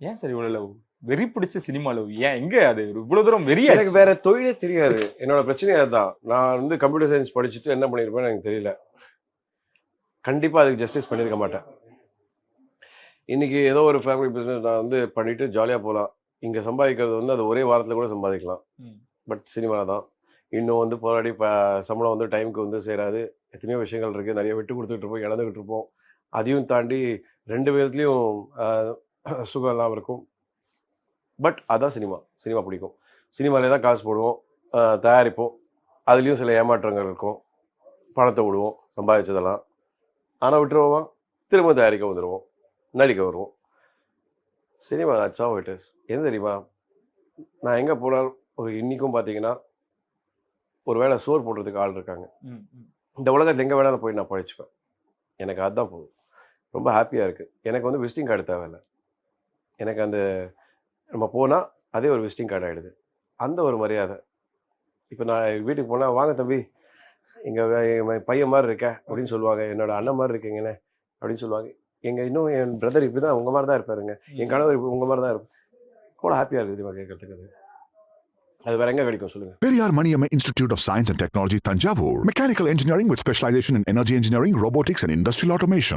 ஏன் சார் இவ்வளவு லவ்? வெறி பிடிச்ச சினிமா லவ். ஏன் எங்க அது இவ்வளவு தூரம் வெறியா? எனக்கு வேற தொழிலே தெரியாது. என்னோட பிரச்சனையே அதுதான். நான் வந்து கம்ப்யூட்டர் சயின்ஸ் படிச்சுட்டு என்ன பண்ணியிருப்பேன்னு எனக்கு தெரியல. கண்டிப்பா அதுக்கு ஜஸ்டிஸ் பண்ணியிருக்க மாட்டேன். இன்னைக்கு ஏதோ ஒரு ஃபேமிலி பிசினஸ் நான் வந்து பண்ணிட்டு ஜாலியா போலாம். இங்க சம்பாதிக்கிறது வந்து அது ஒரே வாரத்துல கூட சம்பாதிக்கலாம். பட் சினிமா தான். இன்னும் வந்து போராடி சம்பளம் வந்து டைமுக்கு வந்து சேராது. எத்தனையோ விஷயங்கள் இருக்கு. நிறைய விட்டு கொடுத்துட்டு இருப்போம், இழந்துகிட்டு இருப்போம். அதையும் தாண்டி 2 விதத்துலயும் சுகம் இல்லாம இருக்கும். பட் அதான் சினிமா. சினிமா பிடிக்கும். சினிமாலே தான் காசு போடுவோம், தயாரிப்போம். அதுலேயும் சில ஏமாற்றங்கள் இருக்கும். பணத்தை விடுவோம், சம்பாதிச்சதெல்லாம். ஆனால் விட்டுருவோமா, திரும்ப தயாரிக்க வந்துடுவோம், நடிக்க வருவோம். Cinema that's how it is. என்ன தெரியுமா, நான் எங்கே போனாலும் ஒரு இன்றைக்கும் பார்த்தீங்கன்னா ஒரு வேளை சோறு போடுறதுக்கு ஆள் இருக்காங்க. இந்த உலகத்தில் எங்கே வேணாலும் போய் நான் பழிச்சுப்பேன். எனக்கு அதுதான் போதும். ரொம்ப ஹாப்பியாக இருக்குது. எனக்கு வந்து விசிட்டிங் கார்டு தேவையில்லை. எனக்கு அந்த நம்ம போனால் அதே ஒரு விசிட்டிங் கார்டு ஆகிடுது. அந்த ஒரு மரியாதை. இப்போ நான் வீட்டுக்கு போனால், வாங்க தம்பி, எங்கள் பையன் மாதிரி இருக்க அப்படின்னு சொல்லுவாங்க. என்னோட அண்ணன் மாதிரி இருக்கீங்கண்ணே அப்படின்னு சொல்லுவாங்க. இன்னும் என் பிரதர் இப்படி தான் உங்கள் மாதிரி தான் இருப்பாருங்க, என் கணவர் இப்போ உங்கள் மாதிரி தான் இருப்பார். அவ்வளோ ஹாப்பியாக இருக்குது தெரியுமா கேட்கறதுக்கு. அது வேற எங்க கிடைக்கும் சொல்லுங்க? Periyar Maniamma Institute of Science and Technology, Tanjavur. Mechanical engineering with specialization in energy engineering, robotics and industrial automation.